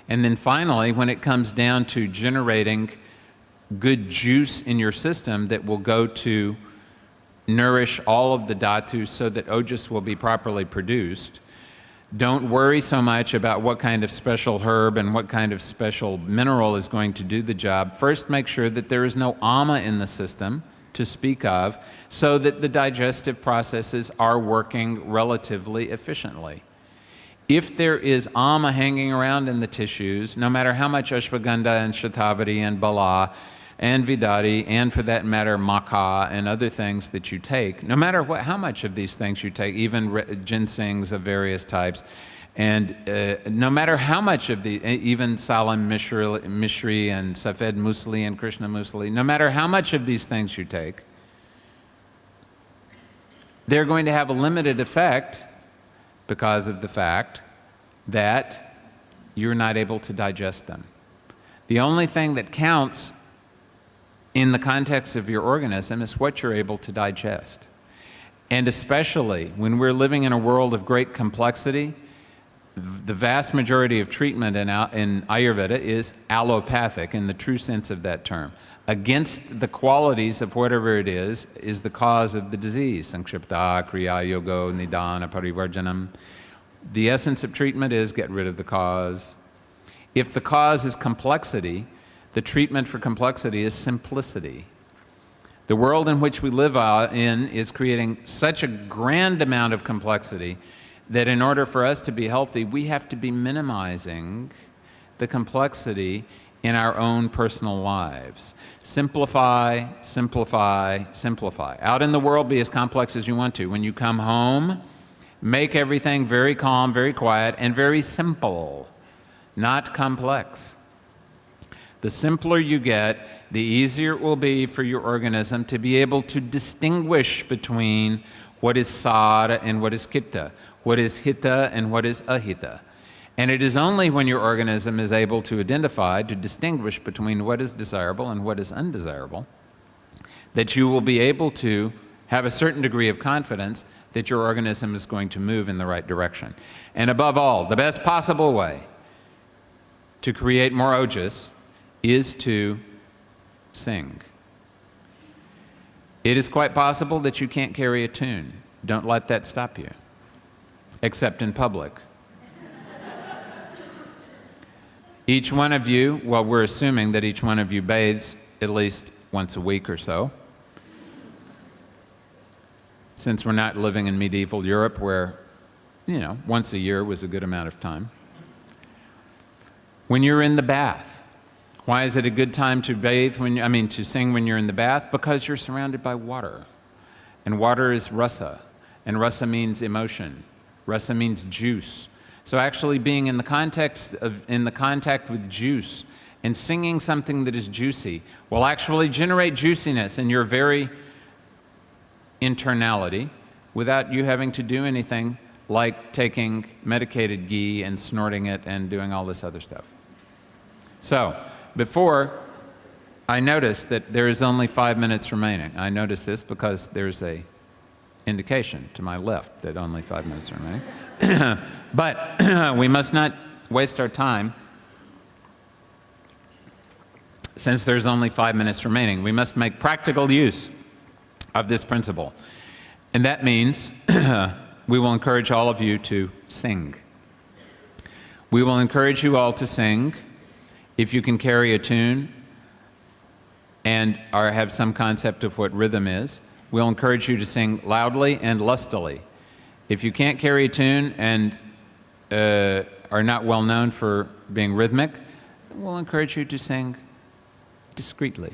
And then finally, when it comes down to generating good juice in your system that will go to nourish all of the dhatu so that ojas will be properly produced, don't worry so much about what kind of special herb and what kind of special mineral is going to do the job. First, make sure that there is no ama in the system to speak of, so that the digestive processes are working relatively efficiently. If there is ama hanging around in the tissues, no matter how much ashwagandha and shatavari and bala and vidari, and for that matter maca and other things that you take, no matter how much of these things you take, even ginsengs of various types, and no matter how much of the, even Salam Mishri and Safed Musli and Krishna Musli, no matter how much of these things you take, they're going to have a limited effect because of the fact that you're not able to digest them. The only thing that counts in the context of your organism is what you're able to digest. And especially when we're living in a world of great complexity, the vast majority of treatment in Ayurveda is allopathic in the true sense of that term. Against the qualities of whatever it is the cause of the disease. Sankshipta, Kriya, Yogo, Nidana, Parivarjanam. The essence of treatment is get rid of the cause. If the cause is complexity, the treatment for complexity is simplicity. The world in which we live in is creating such a grand amount of complexity that in order for us to be healthy, we have to be minimizing the complexity in our own personal lives. Simplify, simplify, simplify. Out in the world, be as complex as you want to. When you come home, make everything very calm, very quiet, and very simple, not complex. The simpler you get, the easier it will be for your organism to be able to distinguish between what is sada and what is chitta, what is hita and what is ahita. And it is only when your organism is able to identify, to distinguish between what is desirable and what is undesirable, that you will be able to have a certain degree of confidence that your organism is going to move in the right direction. And above all, the best possible way to create more ojas is to sing. It is quite possible that you can't carry a tune. Don't let that stop you, except in public. Each one of you, well, we're assuming that each one of you bathes at least once a week or so, since we're not living in medieval Europe where, once a year was a good amount of time. When you're in the bath, why is it a good time to bathe to sing when you're in the bath? Because you're surrounded by water. And water is rasa. And rasa means emotion. Rasa means juice. So actually being in the contact with juice and singing something that is juicy will actually generate juiciness in your very internality without you having to do anything like taking medicated ghee and snorting it and doing all this other stuff. So, before, I noticed that there is only 5 minutes remaining. I noticed this because there's a indication to my left that only 5 minutes are remaining. But we must not waste our time. Since there's only 5 minutes remaining, we must make practical use of this principle. And that means we will encourage all of you to sing. We will encourage you all to sing if you can carry a tune and have some concept of what rhythm is. We'll encourage you to sing loudly and lustily. If you can't carry a tune and are not well known for being rhythmic, we'll encourage you to sing discreetly.